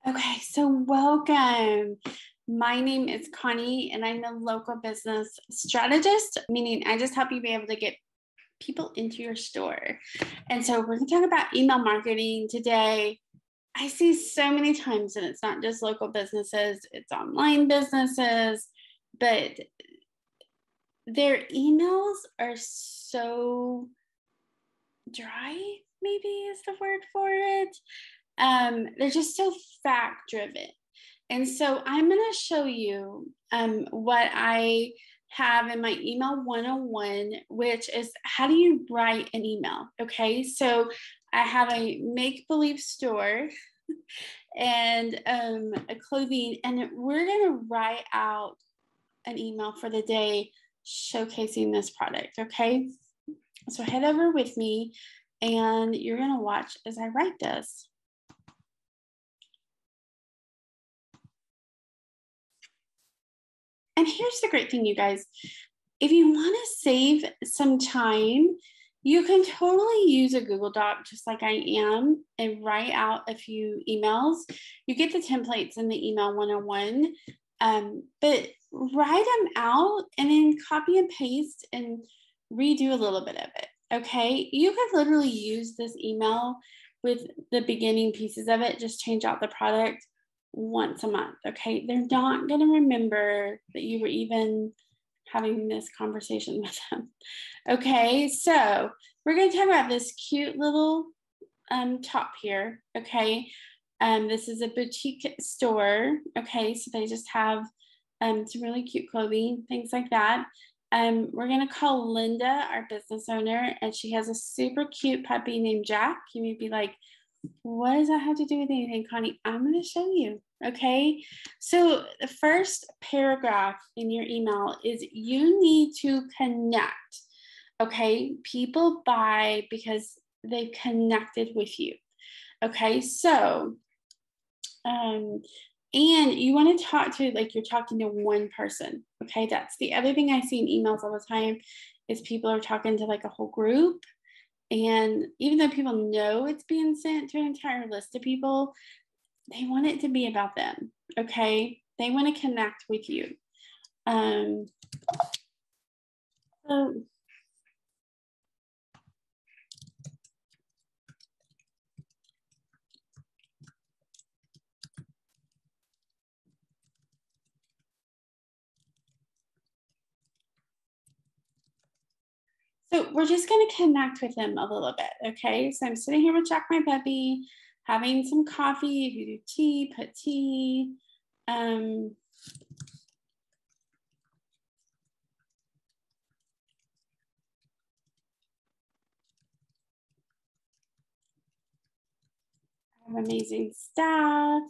Okay, so welcome. My name is Connie, and I'm a local business strategist, meaning I just help you be able to get people into your store. And so we're going to talk about email marketing today. I see so many times, and it's not just local businesses, it's online businesses, but their emails are so dry, maybe is the word for it. They're just so fact driven. And so I'm going to show you what I have in my email 101, which is how do you write an email? Okay, so I have a make-believe store and a clothing, and we're going to write out an email for the day showcasing this product. Okay, so head over with me and you're going to watch as I write this. And here's the great thing, you guys. If you want to save some time, you can totally use a Google Doc just like I am and write out a few emails. You get the templates in the email 101, but write them out and then copy and paste and redo a little bit of it. Okay, you could literally use this email with the beginning pieces of it, just change out the product once a month. Okay, they're not going to remember that you were even having this conversation with them. Okay, so we're going to talk about this cute little top here. Okay, this is a boutique store. Okay, so they just have some really cute clothing, things like that. We're going to call Linda our business owner, and she has a super cute puppy named Jack. You may be like, what does that have to do with anything, Connie? I'm going to show you. Okay, so the first paragraph in your email is you need to connect. Okay, people buy because they've connected with you. Okay, so and you want to talk to, like, you're talking to one person. Okay, that's the other thing I see in emails all the time is people are talking to like a whole group. And even though people know it's being sent to an entire list of people, they want it to be about them. Okay, they want to connect with you. So we're just going to connect with them a little bit. Okay, so I'm sitting here with Jack, my puppy, having some coffee. If you do tea, put tea. I have amazing staff.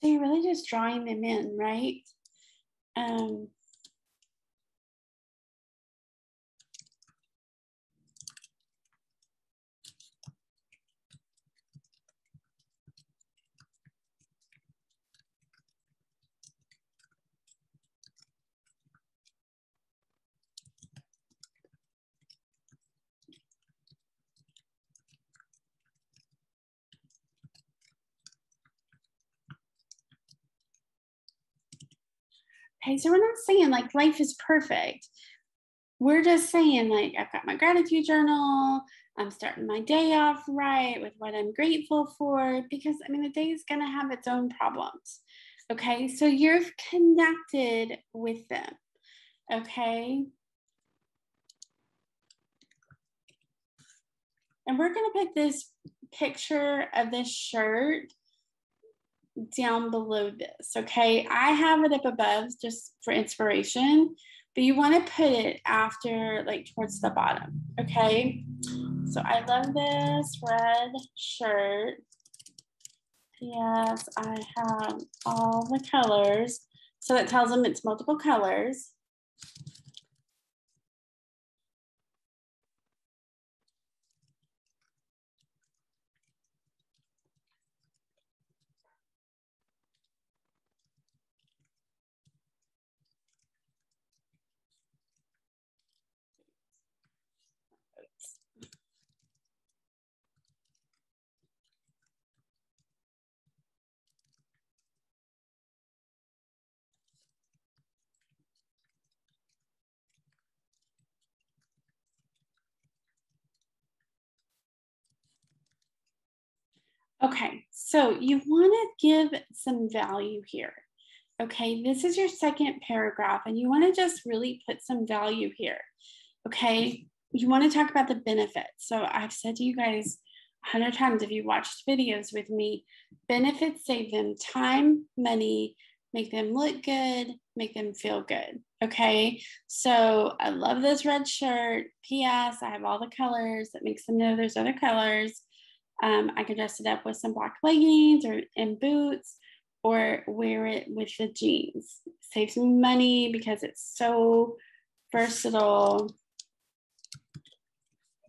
So you're really just drawing them in, right? Okay, so we're not saying like life is perfect. We're just saying, like, I've got my gratitude journal. I'm starting my day off right with what I'm grateful for, because I mean, the day is going to have its own problems. Okay, so you're connected with them. Okay, and we're going to put this picture of this shirt down below this. Okay, I have it up above just for inspiration, but you want to put it after, like, towards the bottom. Okay, so I love this red shirt. Yes, I have all the colors, so it tells them it's multiple colors. Okay, so you want to give some value here. Okay, this is your second paragraph, and you want to just really put some value here. Okay, you want to talk about the benefits. So I've said to you guys 100 times, if you watched videos with me, benefits save them time, money, make them look good, make them feel good. Okay, so I love this red shirt. P.S. I have all the colors that makes them know there's other colors. I could dress it up with some black leggings or and boots, or wear it with the jeans. Saves me money because it's so versatile.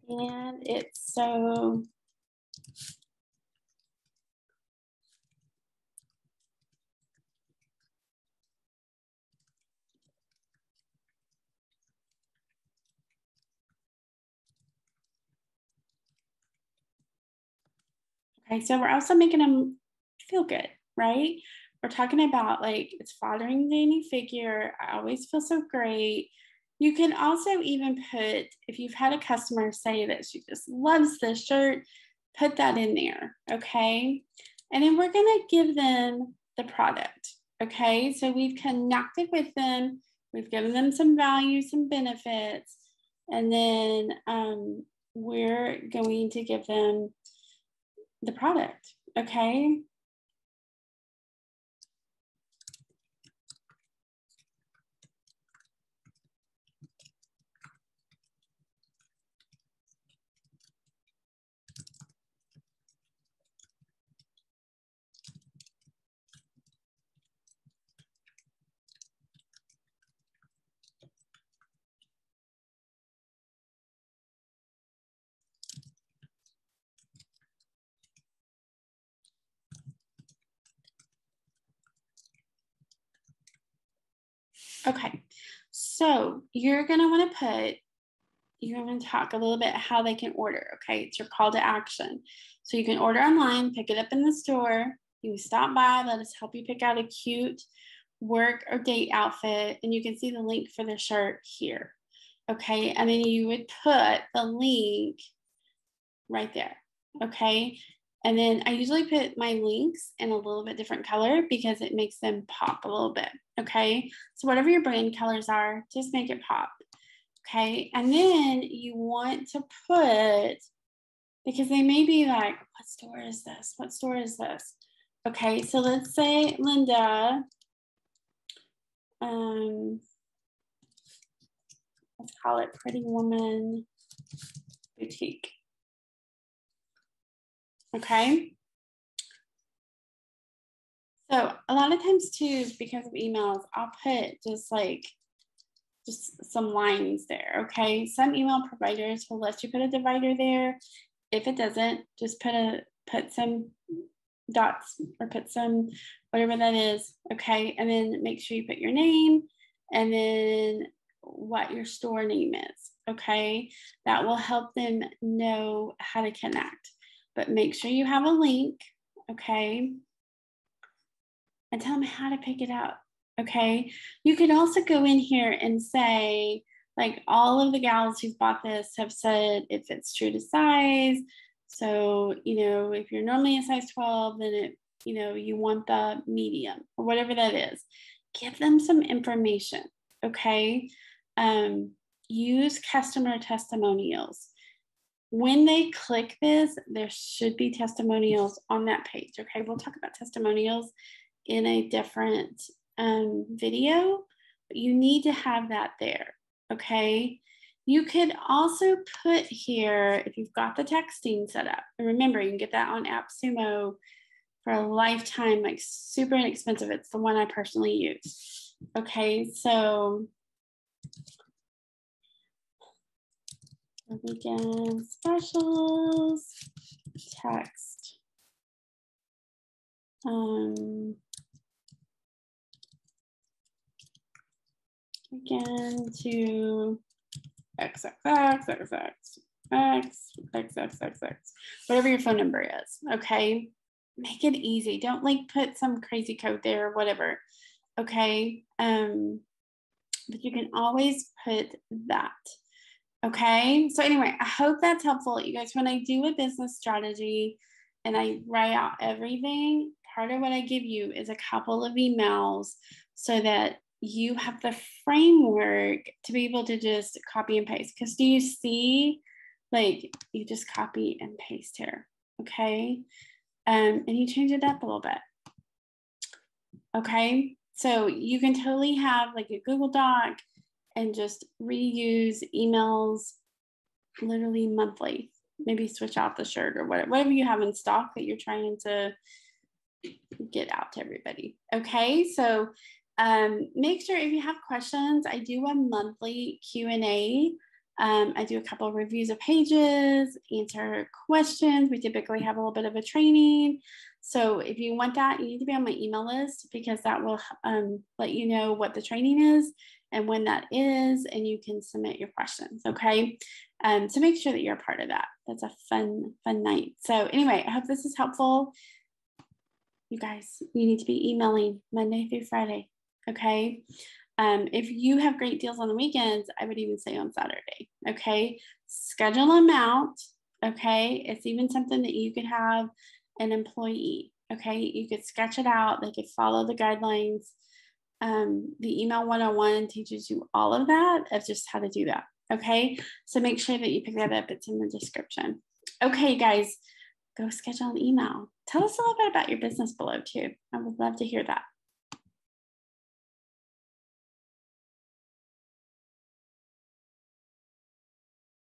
And it's so okay. So we're also making them feel good, right? We're talking about like it's flattering the any figure. I always feel so great. You can also even put, if you've had a customer say that she just loves this shirt, put that in there, okay? And then we're gonna give them the product, okay? So we've connected with them, we've given them some value, some benefits, and then we're going to give them the product, okay? Okay, so you're gonna wanna put, you're going to talk a little bit how they can order. Okay, it's your call to action. So you can order online, pick it up in the store. You can stop by, let us help you pick out a cute work or date outfit, and you can see the link for the shirt here. Okay, and then you would put the link right there. Okay, and then I usually put my links in a little bit different color because it makes them pop a little bit. Okay, so whatever your brand colors are, just make it pop. Okay, and then you want to put, because they may be like, what store is this? What store is this? Okay, so let's say Linda, let's call it Pretty Woman Boutique. Okay. So a lot of times too, because of emails, I'll put just some lines there. Okay. Some email providers will let you put a divider there. If it doesn't, just put some dots or put some whatever that is. Okay. And then make sure you put your name and then what your store name is. Okay. That will help them know how to connect. But make sure you have a link. Okay. And tell them how to pick it up. Okay. You could also go in here and say, like, all of the gals who've bought this have said it fits true to size. So, if you're normally a size 12, then you want the medium or whatever that is. Give them some information. Okay. Use customer testimonials. When they click this, there should be testimonials on that page. Okay. We'll talk about testimonials in a different video, but you need to have that there. Okay. You could also put here, if you've got the texting set up, and remember, you can get that on AppSumo for a lifetime, like super inexpensive. It's the one I personally use. Okay, so weekend specials, text. Again to XXX, whatever your phone number is. Okay, make it easy. Don't like put some crazy code there or whatever. Okay, but you can always put that. Okay, so anyway, I hope that's helpful. You guys, when I do a business strategy, and I write out everything, part of what I give you is a couple of emails so that you have the framework to be able to just copy and paste. Because do you see, like, you just copy and paste here, okay? And you change it up a little bit, okay? So you can totally have like a Google Doc and just reuse emails literally monthly. Maybe switch out the shirt or whatever you have in stock that you're trying to get out to everybody. Okay, so make sure if you have questions, I do a monthly Q&A. I do a couple of reviews of pages, answer questions. We typically have a little bit of a training. So if you want that, you need to be on my email list because that will let you know what the training is and when that is, and you can submit your questions, okay? So make sure that you're a part of that. That's a fun night. So anyway, I hope this is helpful. You guys, you need to be emailing Monday through Friday, okay? If you have great deals on the weekends, I would even say on Saturday, okay? Schedule them out, okay? It's even something that you could have an employee, okay? You could sketch it out. They could follow the guidelines. The email 101 teaches you all of that of just how to do that, okay? So make sure that you pick that up. It's in the description. Okay, guys, go schedule an email. Tell us a little bit about your business below too. I would love to hear that.